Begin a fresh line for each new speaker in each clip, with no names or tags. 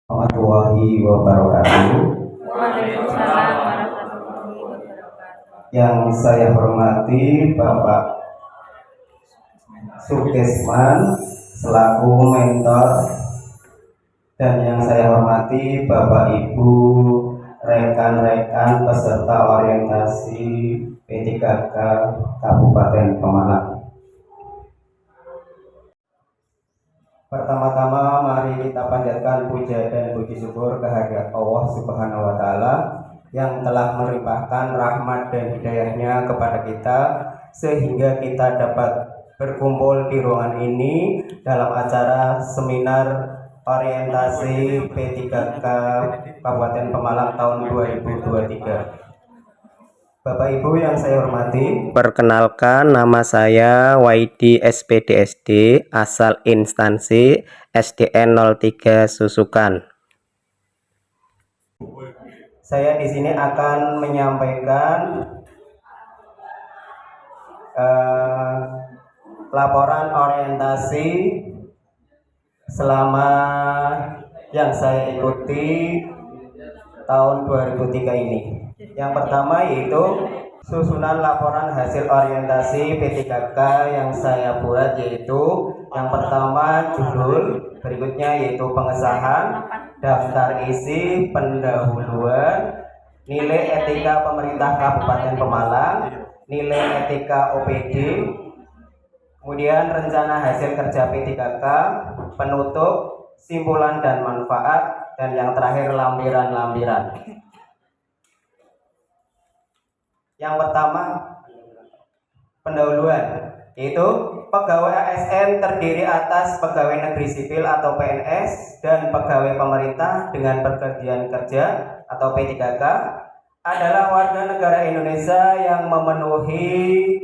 Warahmatullahi wabarakatuh.
Waalaikumsalam warahmatullahi wabarakatuh.
Yang saya hormati Bapak Sukesman selaku mentor, dan yang saya hormati Bapak Ibu rekan-rekan peserta orientasi P3K Kabupaten Pemalang. Pertama-tama mari kita panjatkan puja dan puji syukur kehadirat Allah Subhanahu wa taala yang telah melimpahkan rahmat dan hidayahnya kepada kita sehingga kita dapat berkumpul di ruangan ini dalam acara seminar orientasi P3K Kabupaten Pemalang tahun 2023. Bapak Ibu yang saya hormati, perkenalkan nama saya Waidi SPDSD asal instansi SDN 03 Susukan. Saya di sini akan menyampaikan laporan orientasi selama yang saya ikuti tahun 2003 ini. Yang pertama yaitu susunan laporan hasil orientasi P3K yang saya buat, yaitu yang pertama judul, berikutnya yaitu pengesahan, daftar isi, pendahuluan, nilai etika pemerintah Kabupaten Pemalang, nilai etika OPD, kemudian rencana hasil kerja P3K, penutup, simpulan dan manfaat, dan yang terakhir lampiran-lampiran. Yang pertama pendahuluan, yaitu pegawai ASN terdiri atas pegawai negeri sipil atau PNS dan pegawai pemerintah dengan perjanjian kerja atau P3K adalah warga negara Indonesia yang memenuhi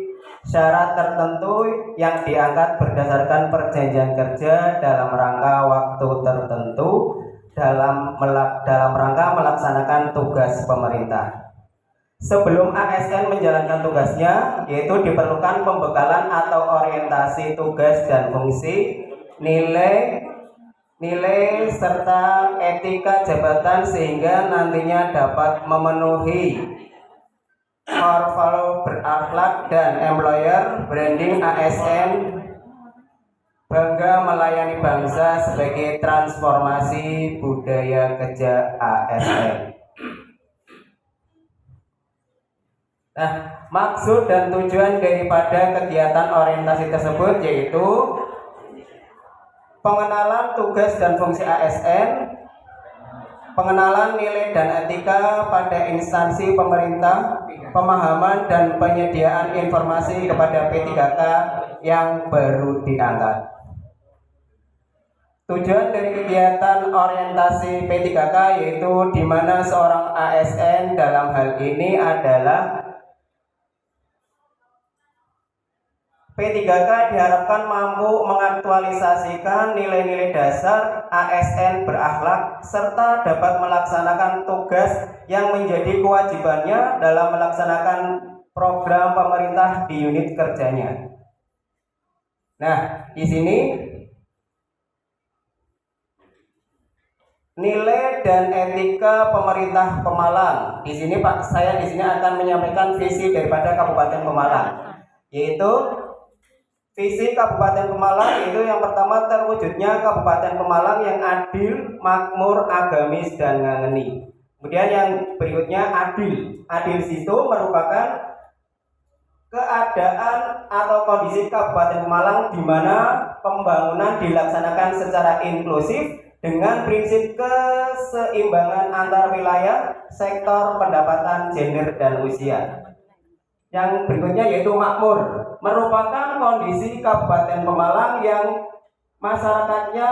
syarat tertentu yang diangkat berdasarkan perjanjian kerja dalam rangka waktu tertentu dalam rangka melaksanakan tugas pemerintah. Sebelum ASN menjalankan tugasnya, yaitu diperlukan pembekalan atau orientasi tugas dan fungsi, nilai serta etika jabatan sehingga nantinya dapat memenuhi core value berakhlak dan employer branding ASN bangga melayani bangsa sebagai transformasi budaya kerja ASN. Nah, maksud dan tujuan daripada kegiatan orientasi tersebut yaitu pengenalan tugas dan fungsi ASN, pengenalan nilai dan etika pada instansi pemerintah, pemahaman dan penyediaan informasi kepada P3K yang baru diangkat. Tujuan dari kegiatan orientasi P3K yaitu di mana seorang ASN dalam hal ini adalah P3K diharapkan mampu mengaktualisasikan nilai-nilai dasar ASN berakhlak serta dapat melaksanakan tugas yang menjadi kewajibannya dalam melaksanakan program pemerintah di unit kerjanya. Nah, di sini nilai dan etika pemerintah Pemalang. Di sini saya di sini akan menyampaikan visi daripada Kabupaten Pemalang, yaitu visi Kabupaten Pemalang itu yang pertama terwujudnya Kabupaten Pemalang yang adil, makmur, agamis, dan ngangeni. Kemudian yang berikutnya adil. Adil itu merupakan keadaan atau kondisi Kabupaten Pemalang di mana pembangunan dilaksanakan secara inklusif dengan prinsip keseimbangan antar wilayah, sektor, pendapatan, gender, dan usia. Yang berikutnya yaitu makmur, merupakan kondisi Kabupaten Pemalang yang masyarakatnya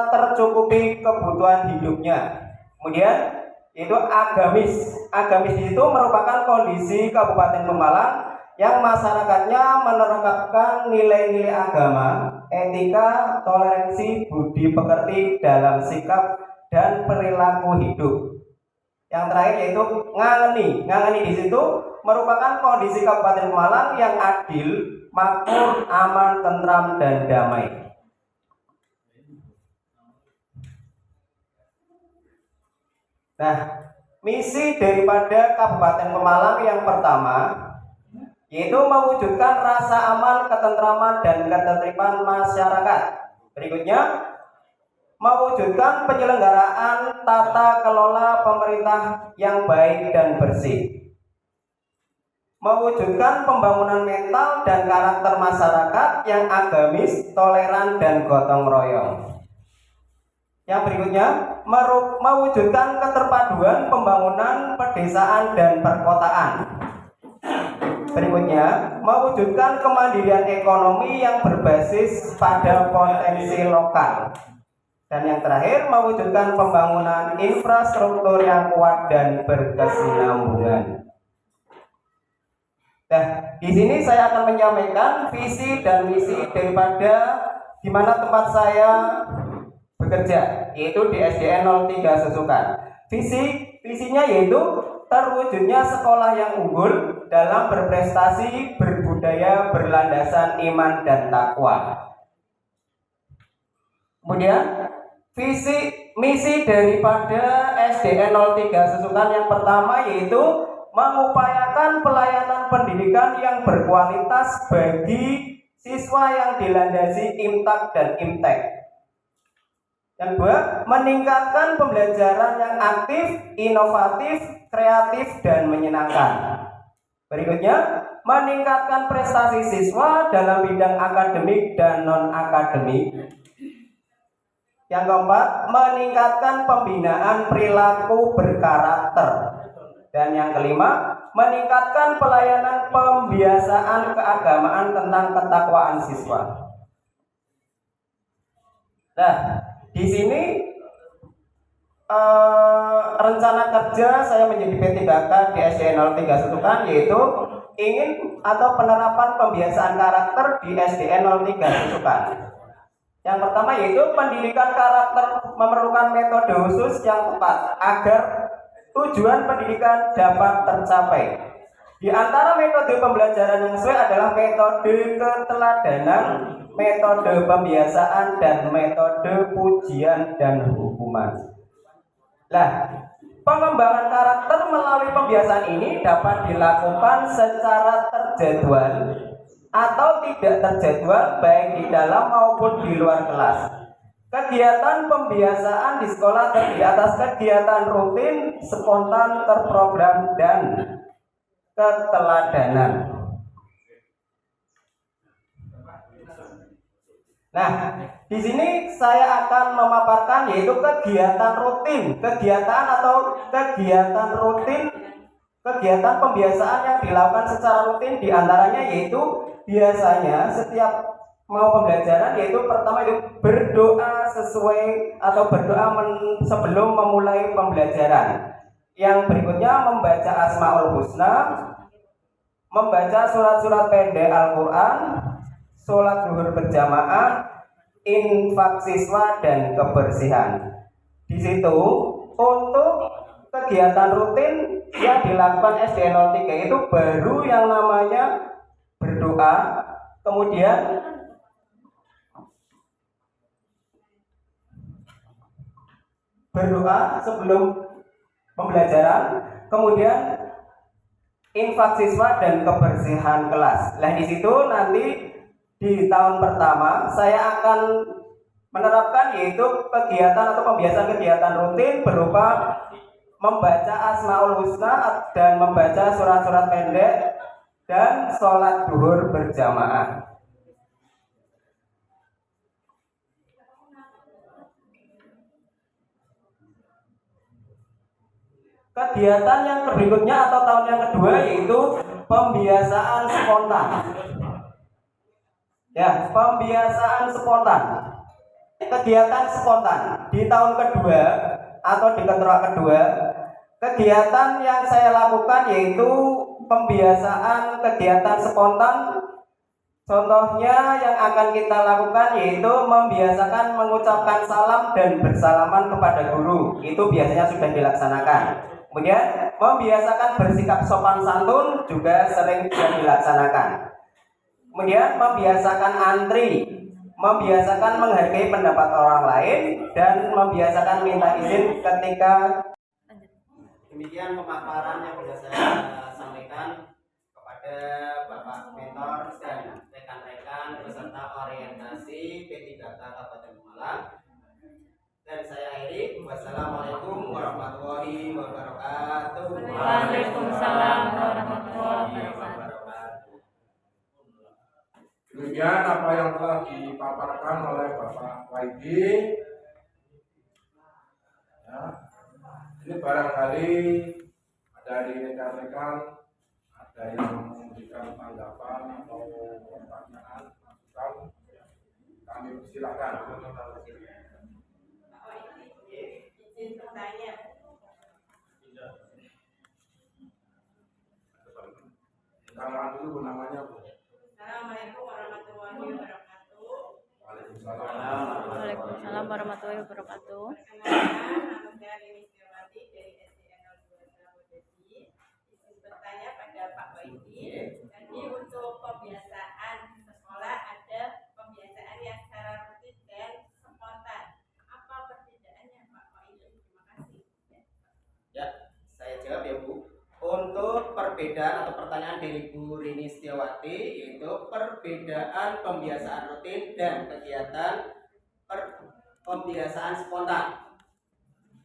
tercukupi kebutuhan hidupnya. Kemudian itu agamis. Agamis itu merupakan kondisi Kabupaten Pemalang yang masyarakatnya menerapkan nilai-nilai agama, etika, toleransi, budi pekerti dalam sikap dan perilaku hidup. Yang terakhir yaitu ngangeni. Ngangeni di situ merupakan kondisi Kabupaten Pemalang yang adil, makmur, aman, tentram, dan damai. Nah, misi daripada Kabupaten Pemalang yang pertama yaitu mewujudkan rasa aman, ketentraman, dan ketertiban masyarakat. Berikutnya, mewujudkan penyelenggaraan tata kelola pemerintah yang baik dan bersih. Mewujudkan pembangunan mental dan karakter masyarakat yang agamis, toleran, dan gotong royong. Yang berikutnya, mewujudkan keterpaduan pembangunan pedesaan dan perkotaan. Berikutnya, mewujudkan kemandirian ekonomi yang berbasis pada potensi lokal. Dan yang terakhir, mewujudkan pembangunan infrastruktur yang kuat dan berkesinambungan. Nah, di sini saya akan menyampaikan visi dan misi daripada di mana tempat saya bekerja, yaitu di SDN 03 Susukan. Visinya yaitu terwujudnya sekolah yang unggul dalam berprestasi, berbudaya, berlandasan iman dan takwa. Kemudian misi daripada SDN 03 Susukan yang pertama yaitu mengupayakan pelayanan pendidikan yang berkualitas bagi siswa yang dilandasi IMTAK dan IMTEK. Yang kedua, meningkatkan pembelajaran yang aktif, inovatif, kreatif, dan menyenangkan. Berikutnya, meningkatkan prestasi siswa dalam bidang akademik dan non-akademik. Yang keempat, meningkatkan pembinaan perilaku berkarakter. Dan yang kelima, meningkatkan pelayanan pembiasaan keagamaan tentang ketakwaan siswa. Nah, di sini rencana kerja saya menjadi P3K di SDN 03 Susukan yaitu ingin atau penerapan pembiasaan karakter di SDN 03 Susukan. Yang pertama yaitu pendidikan karakter memerlukan metode khusus yang tepat agar tujuan pendidikan dapat tercapai. Di antara metode pembelajaran yang sesuai adalah metode keteladanan, metode pembiasaan, dan metode pujian dan hukuman. Nah, pengembangan karakter melalui pembiasaan ini dapat dilakukan secara terjadwal atau tidak terjadwal baik di dalam maupun di luar kelas. Kegiatan pembiasaan di sekolah terdiri atas kegiatan rutin, spontan, terprogram, dan keteladanan. Nah, di sini saya akan memaparkan yaitu kegiatan rutin, kegiatan pembiasaan yang dilakukan secara rutin diantaranya yaitu biasanya setiap mau pembelajaran yaitu pertama itu berdoa sesuai atau berdoa sebelum memulai pembelajaran. Yang berikutnya membaca Asmaul Husna, membaca surat-surat pendek Al-Quran, sholat zuhur berjamaah, infak siswa, dan kebersihan. Di situ untuk kegiatan rutin yang dilakukan SDN 03 itu baru yang namanya berdoa, kemudian berdoa sebelum pembelajaran, kemudian infak siswa dan kebersihan kelas. Nah, di situ nanti di tahun pertama saya akan menerapkan yaitu kegiatan atau pembiasaan kegiatan rutin berupa membaca Asmaul Husna dan membaca surat-surat pendek dan sholat zuhur berjamaah. Kegiatan yang berikutnya atau tahun yang kedua yaitu pembiasaan spontan. Ya, pembiasaan spontan. Kegiatan spontan di tahun kedua atau di ketua kedua, kegiatan yang saya lakukan yaitu pembiasaan kegiatan spontan. Contohnya yang akan kita lakukan yaitu membiasakan mengucapkan salam dan bersalaman kepada guru. Itu biasanya sudah dilaksanakan. Kemudian membiasakan bersikap sopan santun juga sering dilaksanakan. Kemudian membiasakan antri, membiasakan menghargai pendapat orang lain, dan membiasakan minta izin ketika Demikian pemaparan yang bisa saya sampaikan kepada Bapak Mentor dan rekan-rekan peserta orientasi P3K Kabupaten Pemalang. Dan saya akhiri. Wassalamualaikum warahmatullahi wabarakatuh.
Waalaikumsalam warahmatullahi wabarakatuh.
Demikian apa yang telah dipaparkan oleh Bapak Waidi. Ya, ini barangkali dari rekan-rekan ada yang memberikan tanggapan atau pertanyaan, masukan, kami persilakan.
Izin bertanya.
Kenalan dulu namanya, Bu.
Assalamualaikum warahmatullahi wabarakatuh.
Waalaikumsalam warahmatullahi wabarakatuh.
Perkenalkan, nama saya Rini Setiawati dari SDN 02 Bodesi. Izin bertanya pada Pak Waidi. Jadi untuk pembiasaan sekolah ada pembiasaan yang secara rutin dan spontan. Apa perbedaannya Pak Waidi? Terima kasih.
Ya, saya jawab ya Bu. Untuk perbedaan atau pertanyaan dari Bu Rini Setiawati, yaitu perbedaan pembiasaan rutin dan kegiatan pembiasaan spontan.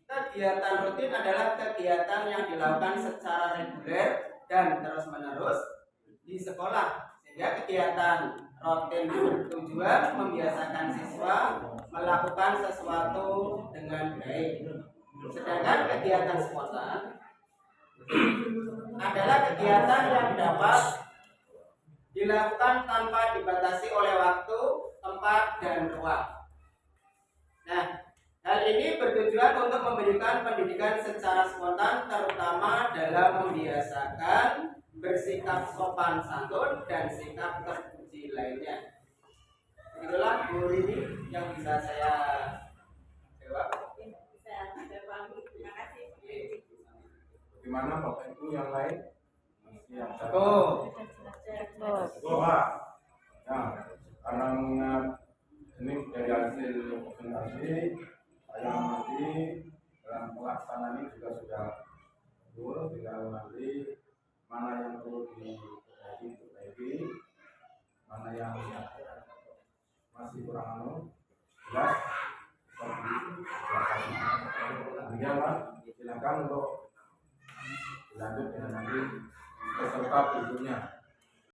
Kegiatan rutin adalah kegiatan yang dilakukan secara reguler dan terus-menerus di sekolah, sehingga kegiatan rutin bertujuan membiasakan siswa melakukan sesuatu dengan baik. Sedangkan kegiatan spontan adalah kegiatan yang dapat dilakukan tanpa dibatasi oleh waktu, tempat, dan ruang. Nah, hal ini bertujuan untuk memberikan pendidikan secara spontan, terutama dalam membiasakan bersikap sopan santun dan sikap terpuji lainnya. Itulah Bu Rini yang bisa saya jawab.
Bisa paham. Terima kasih.
Bagaimana Bapak Ibu yang lain? Masih yang
Oh,
Pak. Nah, karena mengingat ini dari hasil presentasi, saya nanti dalam pelaksanaan ini juga sudah full, tinggal nanti mana yang perlu diperbaiki, mana yang masih kurang jelas, demikian Pak. Silakan untuk lanjut dengan nanti peserta berikutnya.